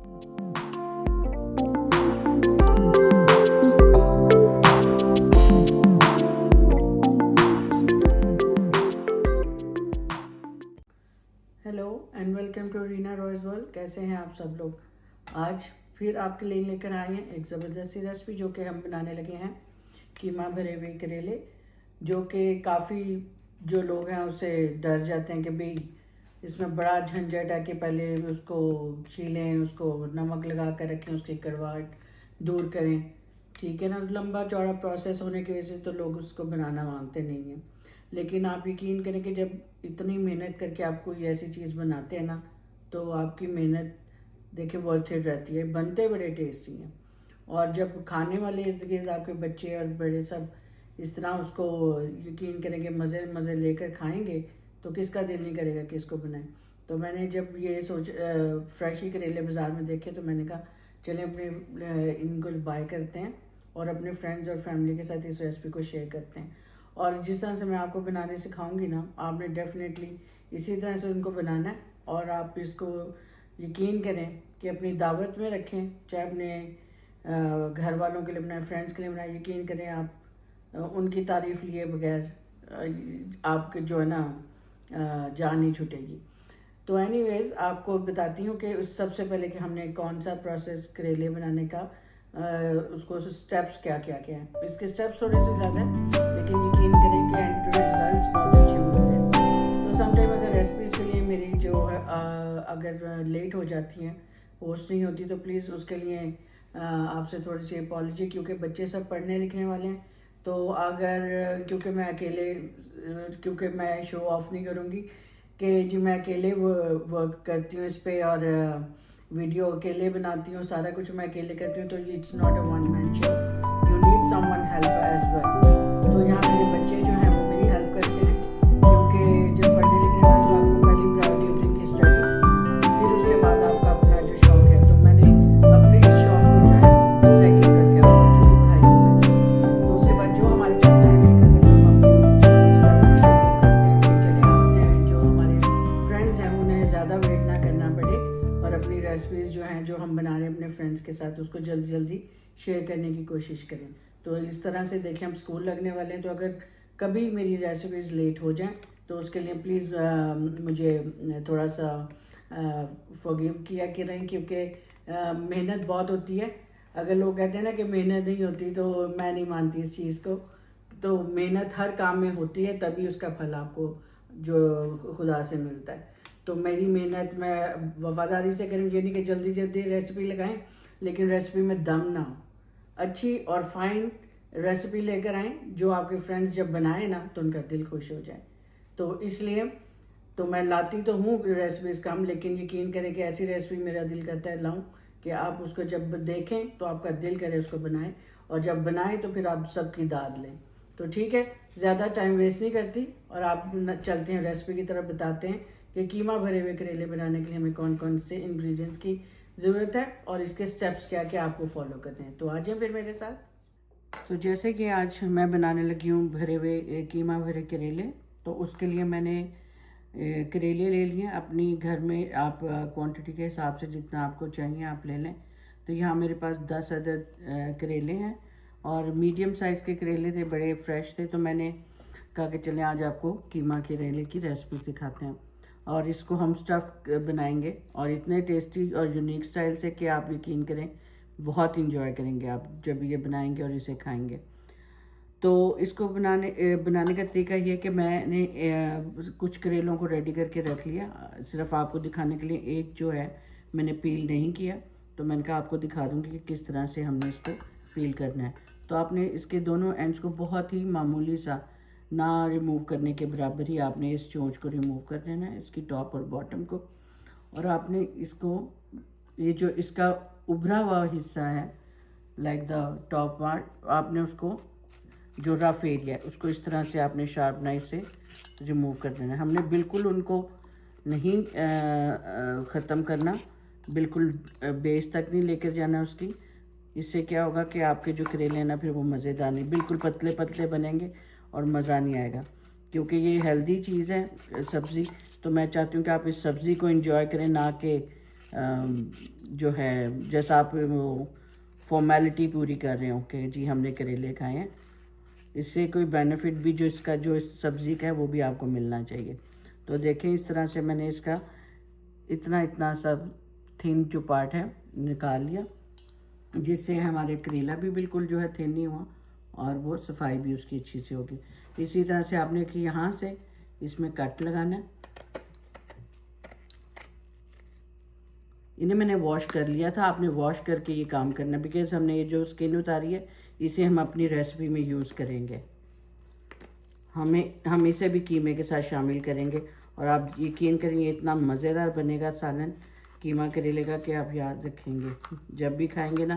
Hello and welcome to Reena Roy's world. कैसे हैं आप सब लोग? आज फिर आपके लिए लेकर आए हैं एक ज़बरदस्त सी रेसिपी जो कि हम बनाने लगे हैं कीमा भरे हुए करेले, जो कि काफ़ी जो लोग हैं उससे डर जाते हैं कि भाई इसमें बड़ा झंझट है कि पहले उसको छीलें, उसको नमक लगा कर रखें, उसकी कड़वाहट दूर करें। ठीक है ना, लंबा चौड़ा प्रोसेस होने की वजह से तो लोग उसको बनाना मांगते नहीं हैं। लेकिन आप यकीन करें कि जब इतनी मेहनत करके आप कोई ऐसी चीज़ बनाते हैं ना, तो आपकी मेहनत देखिए वर्थ इट रहती है। बनते बड़े टेस्टी हैं, और जब खाने वाले इर्द गिर्द आपके बच्चे और बड़े सब इस तरह उसको यकीन करेंगे, मज़े मज़े लेकर खाएंगे, तो किसका दिल नहीं करेगा कि इसको बनाएं। तो मैंने जब ये सोच फ्रेश ही करेले बाज़ार में देखे तो मैंने कहा चलें अपने इनको बाय करते हैं और अपने फ्रेंड्स और फैमिली के साथ इस रेसिपी को शेयर करते हैं। और जिस तरह से मैं आपको बनाने सिखाऊंगी ना, आपने डेफिनेटली इसी तरह से उनको बनाना है। और आप इसको यकीन करें कि अपनी दावत में रखें, चाहे अपने घर वालों के लिए बनाएं, फ्रेंड्स के लिए बनाएं। यकीन करें आप उनकी तारीफ़ लिए बगैर आपके जो है ना जान नहीं छूटेगी। तो एनीवेज़ आपको बताती हूँ कि उस सबसे पहले कि हमने कौन सा प्रोसेस करेले बनाने का उसको स्टेप्स क्या क्या क्या है। इसके स्टेप्स थोड़े से ज़्यादा हैं, लेकिन यकीन करें कि एंड रिजल्ट्स बहुत अच्छे होते हैं। तो समटाइम अगर रेसिपीज़ के लिए मेरी जो है अगर लेट हो जाती हैं, पोस्ट नहीं होती, तो प्लीज़ उसके लिए आपसे थोड़ी सी अपॉलॉजी, क्योंकि बच्चे सब पढ़ने लिखने वाले हैं। तो अगर क्योंकि मैं अकेले क्योंकि मैं शो ऑफ नहीं करूँगी कि जी मैं अकेले वर्क करती हूँ इस पर, और वीडियो अकेले बनाती हूँ, सारा कुछ मैं अकेले करती हूँ, तो it's not a one man show, you need someone help as well. तो यहाँ मेरे बच्चे जो हैं वो मेरी हेल्प करते हैं, क्योंकि जब पढ़ने लिखने वाले तो आपको पहली प्रायोरिटी होती है उनकी स्टडीज़, फिर उसके बाद आपका अपना जो शौक है। तो मैंने अपने इस शौक को जो है सेकेंड रखा हुआ है, जो कि पढ़ाई को है। तो उसके बाद जो हमारे पास टाइम निकल गया तो हम अपनी इस पर अपने शौक को करते हैं कि चले अपने जो हमारे फ्रेंड्स हैं उन्हें ज़्यादा वेट ना करना पड़े, और अपनी रेसिपीज़ जो हैं जो हम बना रहे हैं अपने फ्रेंड्स के साथ उसको जल्दी जल्दी शेयर करने की कोशिश करें। तो इस तरह से देखें, हम स्कूल लगने वाले हैं, तो अगर कभी मेरी रेसिपीज़ लेट हो जाएं तो उसके लिए प्लीज़ मुझे थोड़ा सा फॉरगिव किया करें, क्योंकि मेहनत बहुत होती है। अगर लोग कहते हैं ना कि मेहनत नहीं होती, तो मैं नहीं मानती इस चीज़ को। तो मेहनत हर काम में होती है, तभी उसका फल आपको जो खुदा से मिलता है। तो मेरी मेहनत मैं वफादारी से करूँ, ये नहीं कि जल्दी जल्दी रेसिपी लगाएं लेकिन रेसिपी में दम ना हो। अच्छी और फाइन रेसिपी लेकर आएँ जो आपके फ्रेंड्स जब बनाएं ना तो उनका दिल खुश हो जाए। तो इसलिए तो मैं लाती तो हूँ रेसिपीज़ कम, लेकिन यकीन करें कि ऐसी रेसिपी मेरा दिल करता है लाऊं कि आप उसको जब देखें तो आपका दिल करे उसको बनाएं, और जब बनाएं तो फिर आप सबकी दाद लें। तो ठीक है, ज़्यादा टाइम वेस्ट नहीं करती और आप चलते हैं रेसिपी की तरफ। बताते हैं कि कीमा भरे हुए करेले बनाने के लिए हमें कौन कौन से इंग्रेडिएंट्स की ज़रूरत है और इसके स्टेप्स क्या क्या आपको फॉलो करने हैं। तो आ जाए फिर मेरे साथ। तो जैसे कि आज मैं बनाने लगी हूँ भरे हुए कीमा भरे करेले, तो उसके लिए मैंने करेले ले लिए अपनी घर में। आप क्वांटिटी के हिसाब से जितना आपको चाहिए आप ले लें। तो यहाँ मेरे पास 10 अदद करेले हैं, और मीडियम साइज़ के करेले थे, बड़े फ्रेश थे। तो मैंने कहा कि चलें आज आपको कीमा करेले की रेसिपी दिखाते हैं, और इसको हम स्टफ़ बनाएंगे, और इतने टेस्टी और यूनिक स्टाइल से कि आप यकीन करें बहुत इंजॉय करेंगे आप जब ये बनाएंगे और इसे खाएंगे। तो इसको बनाने का तरीका ये है कि मैंने कुछ करेलों को रेडी करके रख लिया। सिर्फ आपको दिखाने के लिए एक जो है मैंने पील नहीं किया, तो मैंने कहा आपको दिखा दूँगी कि किस तरह से हमने इसको पील करना है। तो आपने इसके दोनों एंड्स को बहुत ही मामूली सा, ना रिमूव करने के बराबर ही आपने इस चोंच को रिमूव कर देना है, इसकी टॉप और बॉटम को। और आपने इसको ये जो इसका उभरा हुआ हिस्सा है लाइक द टॉप पार्ट, आपने उसको जो रफ एरिया है उसको इस तरह से आपने शार्प नाइफ से रिमूव कर देना है। हमने बिल्कुल उनको नहीं ख़त्म करना, बिल्कुल बेस तक नहीं लेकर जाना उसकी। इससे क्या होगा कि आपके जो करेले हैं ना फिर वो मज़ेदार नहीं, बिल्कुल पतले पतले बनेंगे और मज़ा नहीं आएगा। क्योंकि ये हेल्दी चीज़ है सब्ज़ी, तो मैं चाहती हूँ कि आप इस सब्ज़ी को एंजॉय करें, ना कि जो है जैसा आप वो फॉर्मेलिटी पूरी कर रहे हो कि जी हमने करेले खाए हैं, इससे कोई बेनिफिट भी जो इसका जो इस सब्ज़ी का है वो भी आपको मिलना चाहिए। तो देखें इस तरह से मैंने इसका इतना इतना सब थिन जो पार्ट है निकाल लिया, जिससे हमारे करेला भी बिल्कुल जो है थिन नहीं हुआ और वो सफाई भी उसकी अच्छी से होगी। इसी तरह से आपने कि यहाँ से इसमें कट लगाना है। इन्हें मैंने वॉश कर लिया था, आपने वॉश करके ये काम करना, बिकॉज हमने ये जो स्किन उतारी है इसे हम अपनी रेसिपी में यूज़ करेंगे। हम इसे भी कीमे के साथ शामिल करेंगे और आप यकीन करेंगे इतना मज़ेदार बनेगा सालन कीमा करेले का कि आप याद रखेंगे जब भी खाएंगे ना,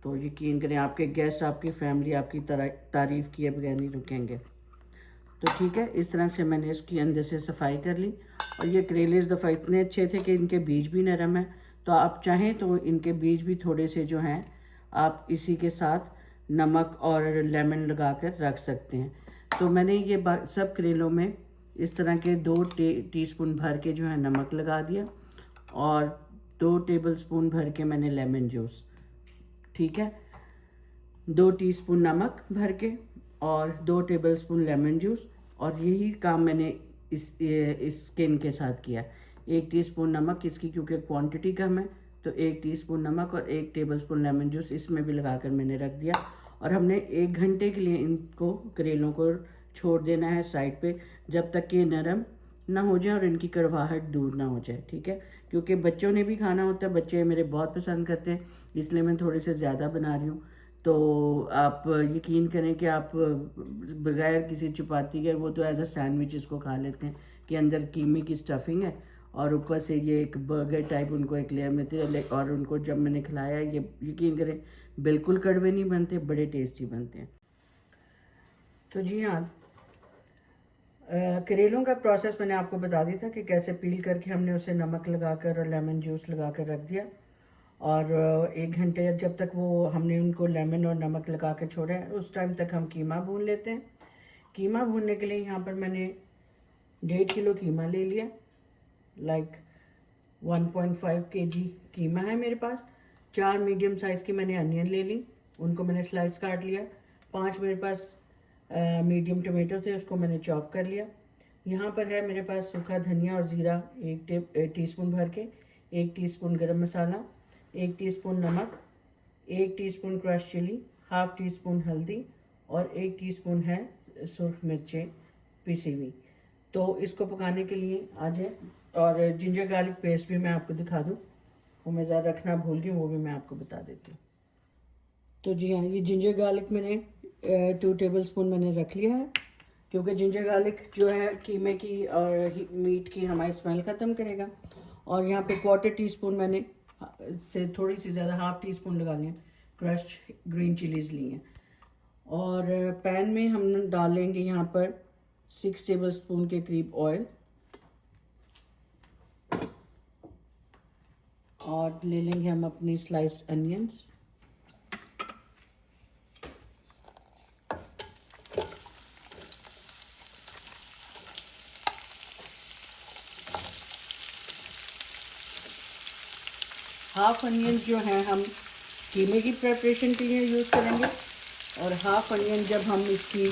तो यकीन करें आपके गेस्ट, आपकी फैमिली आपकी तारीफ़ किए बगैर नहीं रुकेंगे। तो ठीक है, इस तरह से मैंने इसकी अंदर से सफाई कर ली। और ये करेले इस दफ़ा इतने अच्छे थे कि इनके बीज भी नरम है, तो आप चाहें तो इनके बीज भी थोड़े से जो हैं आप इसी के साथ नमक और लेमन लगा कर रख सकते हैं। तो मैंने ये सब करेलों में इस तरह के 2 टीस्पून भर के जो है नमक लगा दिया और 2 टेबलस्पून भर के मैंने लेमन जूस, ठीक है, 2 टीस्पून नमक भर के और 2 टेबलस्पून लेमन जूस। और यही काम मैंने इस स्किन के साथ किया। 1 टीस्पून नमक, इसकी क्योंकि क्वांटिटी कम है तो 1 टीस्पून नमक और 1 टेबलस्पून लेमन जूस इसमें भी लगाकर मैंने रख दिया। और हमने 1 घंटे के लिए इनको करेलों को छोड़ देना है साइड पे, जब तक कि ये नरम ना हो जाए और इनकी कड़वाहट दूर ना हो जाए, ठीक है, क्योंकि बच्चों ने भी खाना होता है, बच्चे मेरे बहुत पसंद करते हैं, इसलिए मैं थोड़े से ज़्यादा बना रही हूँ। तो आप यकीन करें कि आप बगैर किसी चपाती के वो तो एज अ सैंडविच इसको खा लेते हैं कि अंदर कीमे की स्टफिंग है और ऊपर से ये एक बर्गर टाइप उनको एक लेयर मिलती है। और उनको जब मैंने खिलाया, ये यकीन करें बिल्कुल कड़वे नहीं बनते, बड़े टेस्टी बनते हैं। तो जी हाँ, करेलों का प्रोसेस मैंने आपको बता दिया था कि कैसे पील करके हमने उसे नमक लगाकर और लेमन जूस लगाकर रख दिया। और 1 घंटे जब तक वो हमने उनको लेमन और नमक लगा कर छोड़ा है, उस टाइम तक हम कीमा भून लेते हैं। कीमा भूनने के लिए यहाँ पर मैंने 1.5 किलो कीमा ले लिया, लाइक 1.5 kg कीमा है मेरे पास। 4 मीडियम साइज़ की मैंने अनियन ले ली, उनको मैंने स्लाइस काट लिया। 5 मेरे पास मीडियम टमाटो थे, उसको मैंने चॉप कर लिया। यहाँ पर है मेरे पास सूखा धनिया और ज़ीरा 1 टीस्पून भर के, 1 टीस्पून गरम मसाला, 1 टीस्पून नमक, 1 teaspoon crush chilli, half teaspoon हल्दी और 1 टीस्पून है सुर्ख मिर्चें पिसी हुई। तो इसको पकाने के लिए आ जाए। और जिंजर गार्लिक पेस्ट भी मैं आपको दिखा दूँ, वो मैं ज़्यादा रखना भूल गई, वो भी मैं आपको बता देती हूँ। तो जी हाँ, ये जिंजर गार्लिक मैंने 2 टेबलस्पून मैंने रख लिया है, क्योंकि जिंजर गार्लिक जो है कीमे की और मीट की हमारी स्मेल ख़त्म करेगा। और यहाँ पे 1/4 टीस्पून मैंने से थोड़ी सी ज़्यादा हाफ टीस्पून लगा लिया क्रश्ड ग्रीन चिलीज़ ली हैं। और पैन में हम डालेंगे यहाँ पर 6 टेबलस्पून के करीब ऑयल और ले लेंगे हम अपनी स्लाइस्ड अनियंस। हाफ अनियन जो है हम कीमे की प्रिपरेशन के लिए यूज़ करेंगे और हाफ अनियन जब हम इसकी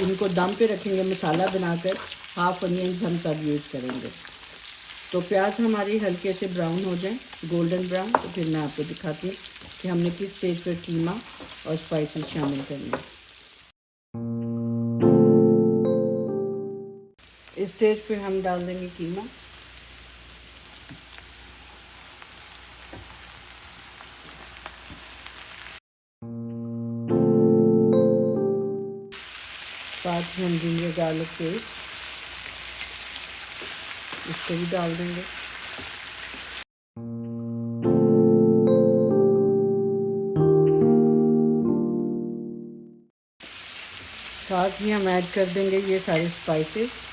इनको दम पे रखेंगे मसाला बनाकर, हाफ अनियंस हम तब यूज़ करेंगे। तो प्याज हमारी हल्के से ब्राउन हो जाए, गोल्डन ब्राउन, तो फिर मैं आपको दिखाती हूँ कि हमने किस स्टेज पर कीमा और स्पाइसेस शामिल करनी है। इस स्टेज पे हम डाल देंगे कीमा। साथ ही हम जिंजर गार्लिक पेस्ट इसको भी डाल देंगे। साथ ही हम ऐड कर देंगे ये सारे स्पाइसेस।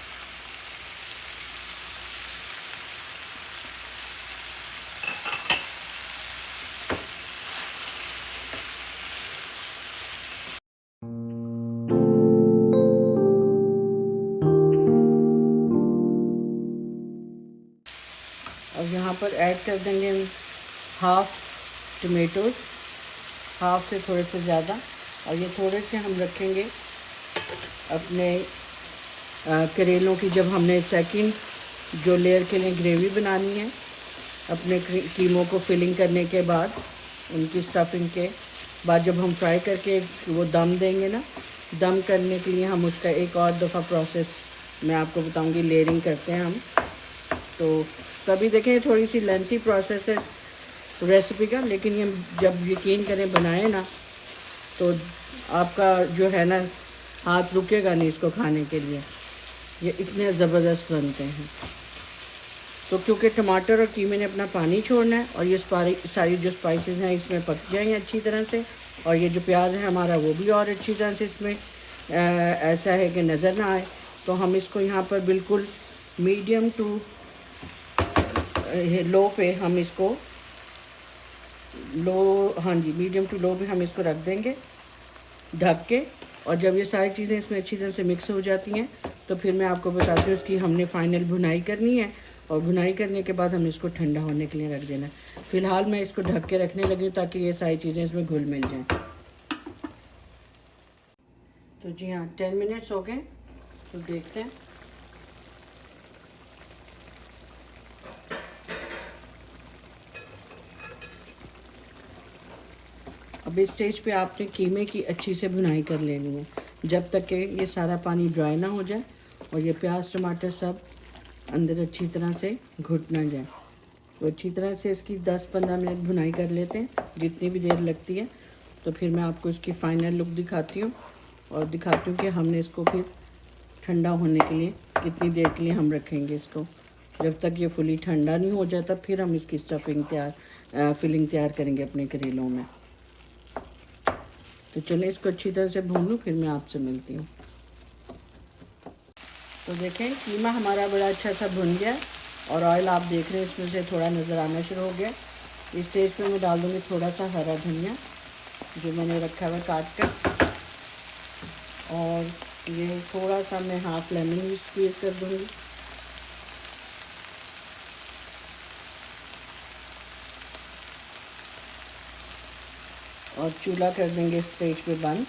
अब यहाँ पर कर देंगे हाफ टमेटोज़, हाफ से थोड़े से ज़्यादा, और ये थोड़े से हम रखेंगे अपने करेलों की। जब हमने सेकंड जो लेयर के लिए ग्रेवी बनानी है, अपने कीमों को फिलिंग करने के बाद, उनकी स्टफिंग के बाद जब हम फ्राई करके वो दम देंगे ना, दम करने के लिए हम उसका एक और दफ़ा प्रोसेस मैं आपको बताऊंगी, लेयरिंग करते हैं हम। तो कभी देखें थोड़ी सी लेंथी प्रोसेस है रेसिपी का, लेकिन ये जब यकीन करें बनाए ना, तो आपका जो है ना हाथ रुकेगा नहीं इसको खाने के लिए, ये इतने ज़बरदस्त बनते हैं। तो क्योंकि टमाटर और कीमे ने अपना पानी छोड़ना है, और ये सारी जो स्पाइसेस हैं इसमें पक जाएंगे अच्छी तरह से, और ये जो प्याज है हमारा वो भी और अच्छी तरह से इसमें ऐसा है कि नज़र ना आए। तो हम इसको यहाँ पर बिल्कुल मीडियम टू लो पे हम इसको हाँ जी, मीडियम टू लो पे हम इसको रख देंगे ढक के। और जब ये सारी चीज़ें इसमें अच्छी तरह से मिक्स हो जाती हैं, तो फिर मैं आपको बताती हूँ उसकी हमने फ़ाइनल भुनाई करनी है, और भुनाई करने के बाद हमें इसको ठंडा होने के लिए रख देना है। फ़िलहाल मैं इसको ढक के रखने लगी हूँ ताकि ये सारी चीज़ें इसमें घुल मिल जाएँ। तो जी हाँ, 10 मिनट्स हो गए, तो देखते हैं। अब इस स्टेज पे आपने कीमे की अच्छी से भुनाई कर लेनी है, जब तक कि ये सारा पानी ड्राई ना हो जाए और ये प्याज टमाटर सब अंदर अच्छी तरह से घुट ना जाए। तो अच्छी तरह से इसकी 10-15 मिनट भुनाई कर लेते हैं, जितनी भी देर लगती है। तो फिर मैं आपको इसकी फ़ाइनल लुक दिखाती हूँ, और दिखाती हूँ कि हमने इसको फिर ठंडा होने के लिए कितनी देर के लिए हम रखेंगे इसको। जब तक ये फुली ठंडा नहीं हो जाता फिर हम इसकी स्टफिंग फिलिंग तैयार करेंगे अपने करेलों में। तो चलिए इसको अच्छी तरह से भून लूँ, फिर मैं आपसे मिलती हूँ। तो देखें कीमा हमारा बड़ा अच्छा सा भुन गया, और ऑयल आप देख रहे हैं इसमें से थोड़ा नज़र आना शुरू हो गया। इस स्टेज पे मैं डाल दूँगी थोड़ा सा हरा धनिया जो मैंने रखा हुआ काट कर, और ये थोड़ा सा मैं हाफ लेमन स्क्वीज़ कर दूँगी। और चूल्हा कर देंगे इस स्टेज पे बंद,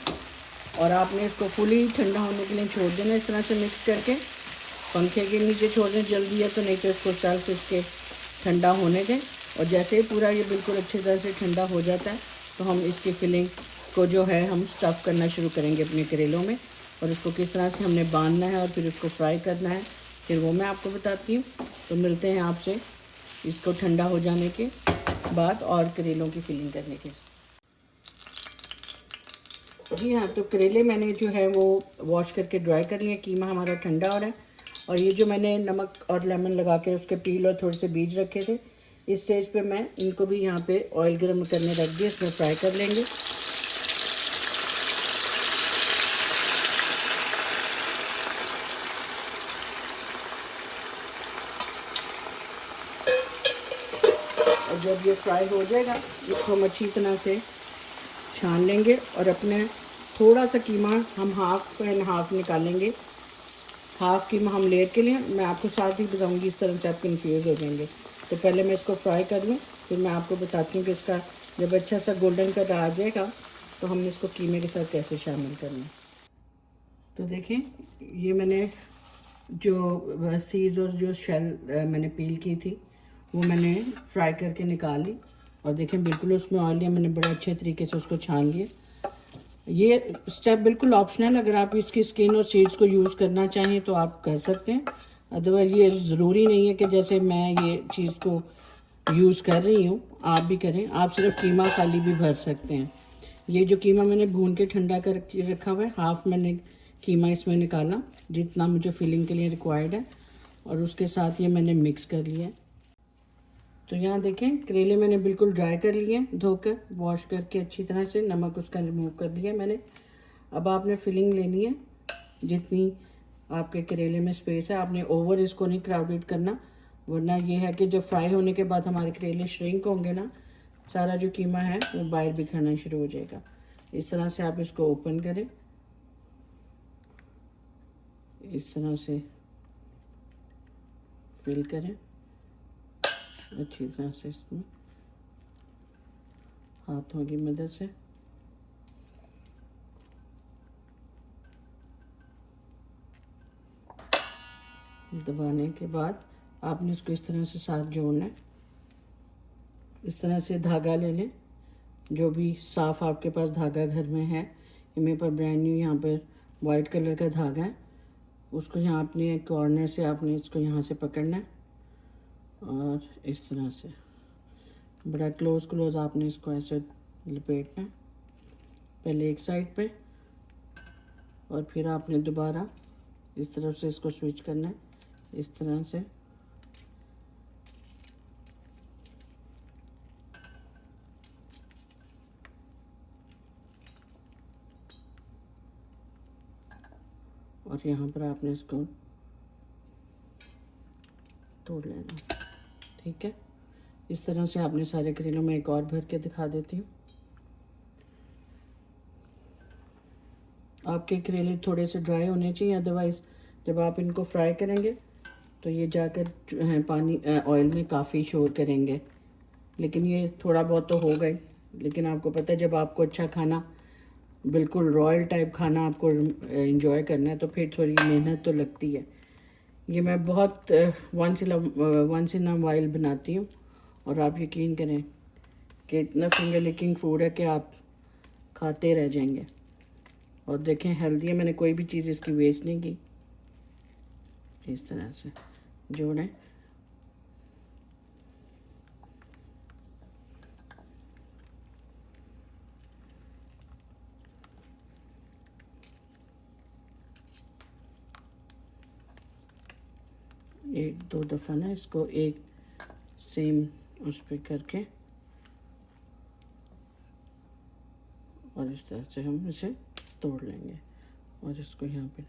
और आपने इसको फुली ठंडा होने के लिए छोड़ देना, इस तरह से मिक्स करके पंखे के नीचे छोड़ दें जल्दी है तो, नहीं तो इसको सेल्फ इसके ठंडा होने दें। और जैसे ही पूरा ये बिल्कुल अच्छी तरह से ठंडा हो जाता है, तो हम इसकी फिलिंग को जो है हम स्टफ़ करना शुरू करेंगे अपने करेलों में, और इसको किस तरह से हमने बांधना है और फिर उसको फ्राई करना है, फिर वो मैं आपको बताती हूँ। तो मिलते हैं आपसे इसको ठंडा हो जाने के बाद और करेलों की फिलिंग करने के। जी हाँ, तो करेले मैंने जो है वो वॉश करके ड्राई कर लिए, कीमा हमारा ठंडा हो रहा है, और ये जो मैंने नमक और लेमन लगा के उसके पील और थोड़े से बीज रखे थे, इस स्टेज पे मैं इनको भी यहाँ पे ऑयल गर्म करने रख दिया, इसमें फ्राई कर लेंगे। और जब ये फ्राई हो जाएगा इसको हम अच्छी तरह से छान लेंगे, और अपने थोड़ा सा कीमा हम हाफ एंड हाफ निकालेंगे। हाफ कीमा हम लेयर के लिए, मैं आपको साथ ही बताऊंगी, इस तरह से आप कंफ्यूज हो जाएंगे। तो पहले मैं इसको फ्राई कर लूँ, फिर मैं आपको बताती हूँ कि इसका जब अच्छा सा गोल्डन कलर आ जाएगा तो हमने इसको कीमे के साथ कैसे शामिल करना है। तो देखें ये मैंने जो सीड्स और जो शेल मैंने पील की थी वो मैंने फ्राई करके निकाल ली, और देखें बिल्कुल उसमें ऑयल लिया मैंने, बड़े अच्छे तरीके से उसको छान लिया। ये स्टेप बिल्कुल ऑप्शनल, अगर आप इसकी स्किन और सीड्स को यूज़ करना चाहें तो आप कर सकते हैं, अदरवाइज़ ये ज़रूरी नहीं है कि जैसे मैं ये चीज़ को यूज़ कर रही हूँ आप भी करें। आप सिर्फ कीमा खाली भी भर सकते हैं। ये जो कीमा मैंने भून के ठंडा कर रखा हुआ है, हाफ मैंने कीमा इसमें निकाला जितना मुझे फिलिंग के लिए रिक्वायर्ड है, और उसके साथ ये मैंने मिक्स कर लिया है। तो यहाँ देखें करेले मैंने बिल्कुल ड्राई कर लिए हैं, धोकर वॉश करके अच्छी तरह से, नमक उसका रिमूव कर लिया मैंने। अब आपने फिलिंग लेनी है जितनी आपके करेले में स्पेस है, आपने ओवर इसको नहीं क्राउडेड करना, वरना ये है कि जब फ्राई होने के बाद हमारे करेले श्रिंक होंगे ना, सारा जो कीमा है वो बाहर बिखरना शुरू हो जाएगा। इस तरह से आप इसको ओपन करें, इस तरह से फिल करें, अच्छी तरह से इसमें हाथों की मदद से दबाने के बाद आपने इसको इस तरह से साथ जोड़ना है। इस तरह से धागा ले लें, जो भी साफ़ आपके पास धागा घर में है। ये मेरे पर ब्रांड न्यू यहाँ पर वाइट कलर का धागा है। उसको यहाँ अपने कॉर्नर से आपने इसको यहाँ से पकड़ना है और इस तरह से बड़ा क्लोज आपने इसको ऐसे लपेटना है, पहले एक साइड पे और फिर आपने दोबारा इस तरफ से इसको स्विच करना है, इस तरह से। और यहाँ पर आपने इसको तोड़ लेना। ठीक है, इस तरह से आपने सारे करेलों में एक और भर के दिखा देती हूँ। आपके करेले थोड़े से ड्राई होने चाहिए, अदरवाइज़ जब आप इनको फ्राई करेंगे तो ये जाकर जो है पानी ऑयल में काफ़ी शोर करेंगे। लेकिन ये थोड़ा बहुत तो हो गए, लेकिन आपको पता है जब आपको अच्छा खाना, बिल्कुल रॉयल टाइप खाना आपको एंजॉय करना है तो फिर थोड़ी मेहनत तो लगती है। ये मैं बहुत वंस इन अ वाइल बनाती हूँ और आप यकीन करें कि इतना फिंगर लिकिंग फूड है कि आप खाते रह जाएंगे। और देखें हेल्दी है, मैंने कोई भी चीज़ इसकी वेस्ट नहीं की। इस तरह से जोड़ें। एक दो दफ़ा ना इसको एक सेम उस पर करके और इस तरह से हम इसे तोड़ लेंगे और इसको यहाँ पे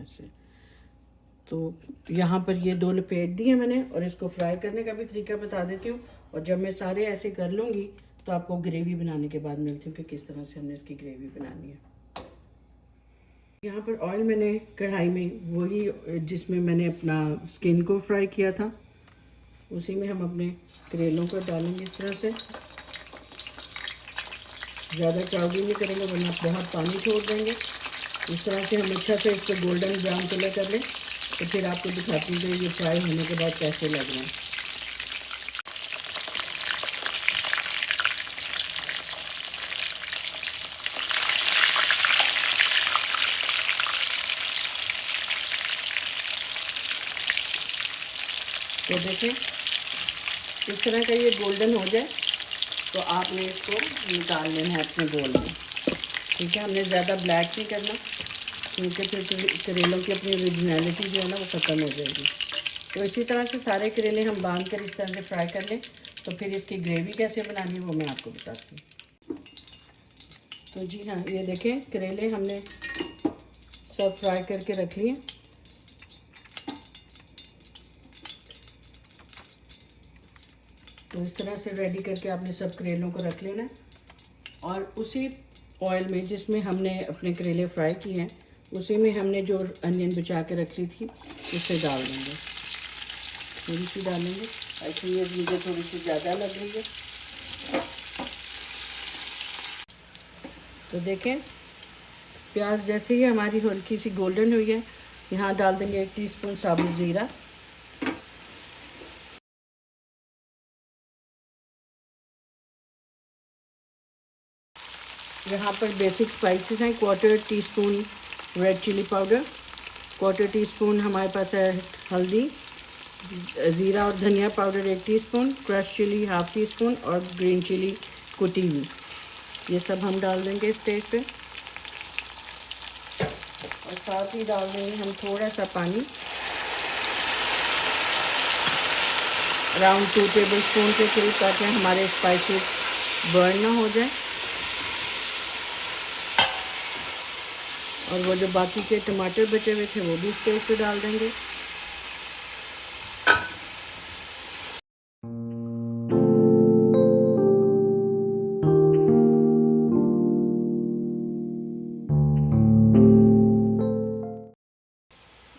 ऐसे। तो यहाँ पर ये दो लपेट दिए मैंने और इसको फ्राई करने का भी तरीका बता देती हूँ। और जब मैं सारे ऐसे कर लूँगी तो आपको ग्रेवी बनाने के बाद मिलती हूँ कि किस तरह से हमने इसकी ग्रेवी बनानी है। यहाँ पर ऑयल मैंने कढ़ाई में वही जिसमें मैंने अपना स्किन को फ्राई किया था, उसी में हम अपने करेलों को डालेंगे इस तरह से। ज़्यादा क्राउडी नहीं करेंगे वरना बहुत पानी छोड़ देंगे। इस तरह से हम अच्छा से इसको गोल्डन ब्राउन कलर कर लें तो फिर आपको दिखाती हूँ कि ये फ्राई होने के बाद कैसे लग रहे हैं। तो देखें इस तरह का ये गोल्डन हो जाए तो आपने इसको निकाल लेना है अपने बोल में। ठीक है, हमने ज़्यादा ब्लैक नहीं करना क्योंकि फिर करेलों की अपनी ओरिजिनलिटी जो है ना वो ख़त्म हो जाएगी। तो इसी तरह से सारे करेले हम बांध कर इस तरह से फ्राई कर लें। तो फिर इसकी ग्रेवी कैसे बनानी है वो मैं आपको बताती हूँ। तो जी हाँ, ये देखें करेले हमने सब फ्राई करके रख लिए। तो इस तरह से रेडी करके आपने सब करेलों को रख लेना और उसी ऑयल में जिसमें हमने अपने करेले फ्राई किए हैं उसी में हमने जो अनियन बचा के रख ली थी उसे डाल देंगे। थोड़ी सी डालेंगे, एक्चुअली ये मुझे थोड़ी सी ज़्यादा लग रही है। तो देखें प्याज जैसे ही हमारी हल्की सी गोल्डन हुई है, यहाँ डाल देंगे 1 टीस्पून साबुत ज़ीरा। यहाँ पर बेसिक स्पाइसेस हैं, 1/4 teaspoon red chilli powder, 1/4 teaspoon हमारे पास है हल्दी, ज़ीरा और धनिया powder 1 teaspoon, crush chilli 1/2 teaspoon और ग्रीन चिली कुटी हुई। ये सब हम डाल देंगे इस स्टेज पे। और साथ ही डाल देंगे हम थोड़ा सा पानी, अराउंड 2 टेबलस्पून के करीब, ताकि हमारे स्पाइसेस बर्न ना हो जाए। और वो जो बाकी के टमाटर बचे हुए थे वो भी स्टेज पे डाल देंगे।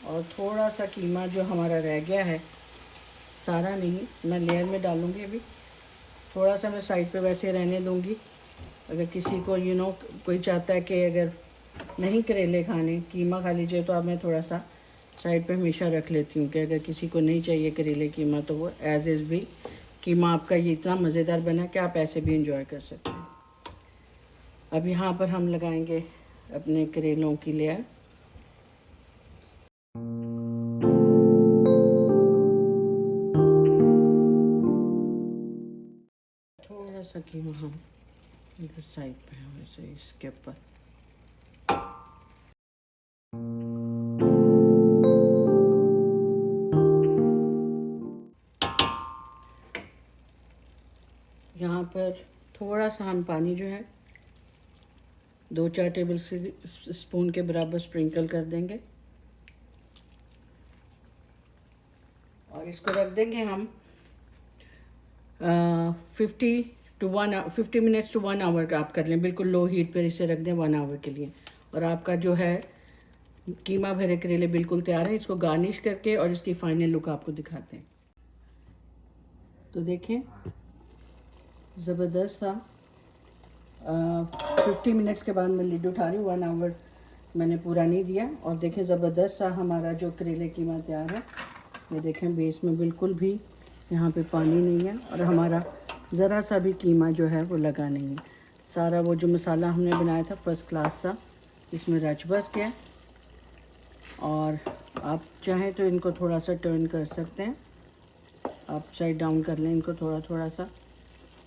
और थोड़ा सा कीमा जो हमारा रह गया है सारा नहीं, मैं लेयर में डालूँगी अभी। थोड़ा सा मैं साइड पे वैसे रहने दूँगी। अगर किसी को कोई चाहता है कि अगर नहीं करेले खाने, कीमा खा लीजिए, तो अब मैं थोड़ा सा साइड पे हमेशा रख लेती हूँ कि अगर किसी को नहीं चाहिए करेले कीमा तो वो एज इज़ भी कीमा आपका ये इतना मज़ेदार बना कि आप ऐसे भी इंजॉय कर सकते हैं। अब यहाँ पर हम लगाएंगे अपने करेलों की लेयर। थोड़ा सा कीमा हम इधर साइड पे हैं वैसे इसके ऊपर। यहाँ पर थोड़ा सा हम पानी जो है 2-4 टेबल स्पून के बराबर स्प्रिंकल कर देंगे और इसको रख देंगे हम 50 मिनट्स टू 1 आवर का आप कर लें। बिल्कुल लो हीट पर इसे रख दें 1 आवर के लिए। और आपका जो है कीमा भरे करेले बिल्कुल तैयार है। इसको गार्निश करके और इसकी फाइनल लुक आपको दिखाते हैं। तो देखें ज़बरदस्त सा 50 मिनट्स के बाद मैं लिड उठा रही हूँ। 1 आवर मैंने पूरा नहीं दिया। और देखें ज़बरदस्त सा हमारा जो करेले कीमा तैयार है। ये देखें बेस में बिल्कुल भी यहाँ पे पानी नहीं है और हमारा ज़रा सा भी कीमा जो है वो लगा नहीं है। सारा वो जो मसाला हमने बनाया था फर्स्ट क्लास सा इसमें रच बस गया। और आप चाहें तो इनको थोड़ा सा टर्न कर सकते हैं, आप साइड डाउन कर लें इनको थोड़ा थोड़ा सा,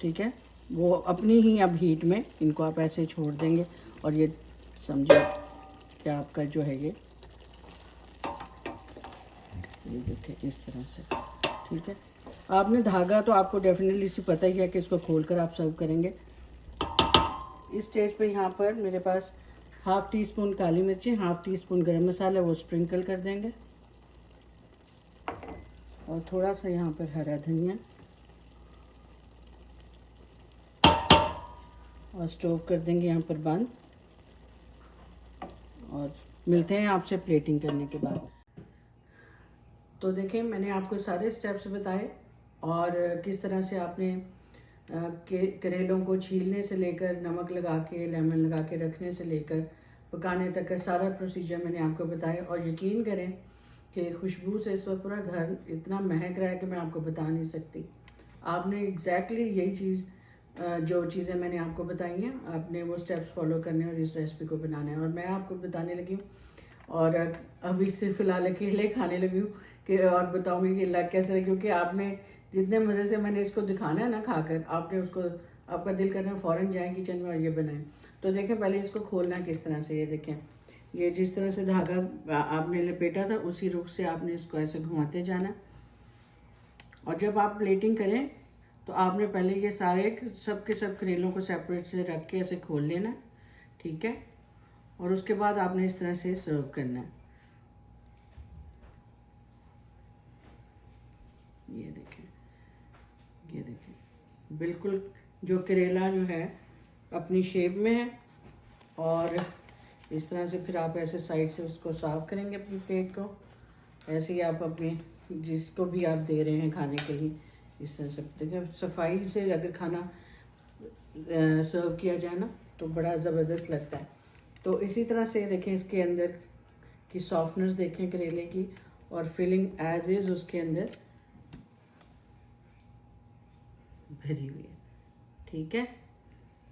ठीक है। वो अपनी ही अब हीट में इनको आप ऐसे छोड़ देंगे और ये समझिए कि आपका जो है ये देखिए इस तरह से, ठीक है। आपने धागा तो आपको डेफिनेटली से पता ही है कि इसको खोलकर आप सर्व करेंगे। इस स्टेज पे यहाँ पर मेरे पास 1/2 टीस्पून काली मिर्ची, 1/2 टीस्पून गरम मसाला वो स्प्रिंकल कर देंगे और थोड़ा सा यहाँ पर हरा धनिया और स्टोव कर देंगे यहाँ पर बंद। और मिलते हैं आपसे प्लेटिंग करने के बाद। तो देखें मैंने आपको सारे स्टेप्स बताए और किस तरह से आपने करेलों को छीलने से लेकर नमक लगा के लेमन लगा के रखने से लेकर पकाने तक का सारा प्रोसीजर मैंने आपको बताया। और यकीन करें कि खुशबू से इस वक्त पूरा घर इतना महक रहा है कि मैं आपको बता नहीं सकती। आपने एग्जैक्टली यही चीज़ जो चीज़ें मैंने आपको बताई हैं आपने वो स्टेप्स फॉलो करने और इस रेसिपी को बनाना है। और मैं आपको बताने लगी हूँ और अभी से फ़िलहाल अकेले खाने लगी हूँ कि और बताऊँगी कि लग कैसे लगी, क्योंकि आपने जितने मज़े से मैंने इसको दिखाना है ना खाकर आपने उसको आपका दिल करना फ़ौरन जाएँ किचन में और ये बनाएं। तो देखें पहले इसको खोलना किस तरह से, ये देखें ये जिस तरह से धागा आपने लपेटा था उसी रुख से आपने इसको ऐसे घुमाते जाना। और जब आप प्लेटिंग करें तो आपने पहले ये सारे सब के सब करेलों को सेपरेट से रख के ऐसे खोल लेना, ठीक है। और उसके बाद आपने इस तरह से सर्व करना है। ये देखें बिल्कुल जो करेला जो है अपनी शेप में है। और इस तरह से फिर आप ऐसे साइड से उसको साफ करेंगे अपनी प्लेट को। ऐसे ही आप अपने जिसको भी आप दे रहे हैं खाने के लिए इस तरह से देखिए सफाई से अगर खाना सर्व किया जाए ना तो बड़ा ज़बरदस्त लगता है। तो इसी तरह से देखें इसके अंदर की सॉफ्टनेस देखें करेले की और फिलिंग एज इज़ उसके अंदर भरी हुई है, ठीक है।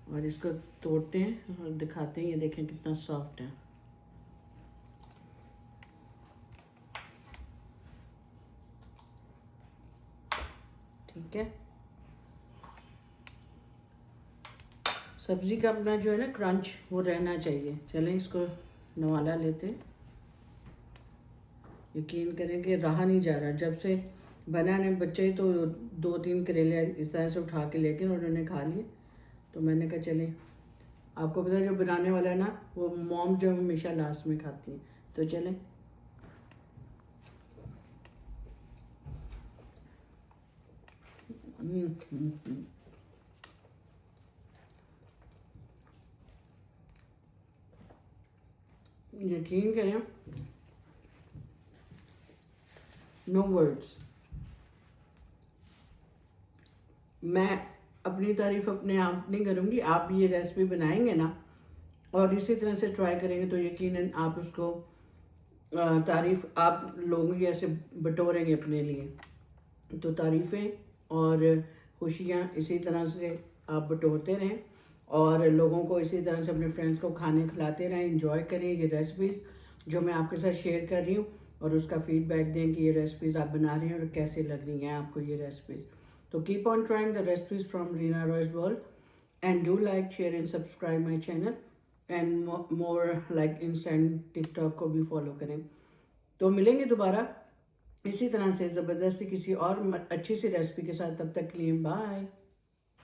और इसको तोड़ते हैं और दिखाते हैं, ये देखें कितना सॉफ्ट है। ठीक है, सब्ज़ी का अपना जो है ना क्रंच वो रहना चाहिए। चलें इसको नवाला लेते हैं। यकीन करें कि रहा नहीं जा रहा, जब से बना ने बच्चे तो 2-3 करेले इस तरह से उठा के लेके उन्होंने खा लिए। तो मैंने कहा चलें, आपको पता है जो बनाने वाला है ना वो मॉम जो हमेशा लास्ट में खाती है। तो चलें यकीन करें नो वर्ड्स, मैं अपनी तारीफ अपने आप नहीं करूँगी, आप ये रेसिपी बनाएंगे ना और इसी तरह से ट्राई करेंगे तो यकीनन आप उसको तारीफ आप लोगों की ऐसे बटोरेंगे अपने लिए। तो तारीफ़ें और खुशियाँ इसी तरह से आप बटोरते रहें और लोगों को इसी तरह से अपने फ्रेंड्स को खाने खिलाते रहें, इंजॉय करें ये रेसिपीज़ जो मैं आपके साथ शेयर कर रही हूँ और उसका फीडबैक दें कि ये रेसिपीज़ आप बना रहे हैं और कैसे लग रही हैं आपको ये रेसिपीज़। तो keep on trying the recipes from Reena Roy's world and do like share and subscribe my channel and more like insta and TikTok को भी फॉलो करें। तो मिलेंगे दोबारा इसी तरह से ज़बरदस्ती किसी और अच्छी सी रेसिपी के साथ। तब तक के लिए बाय।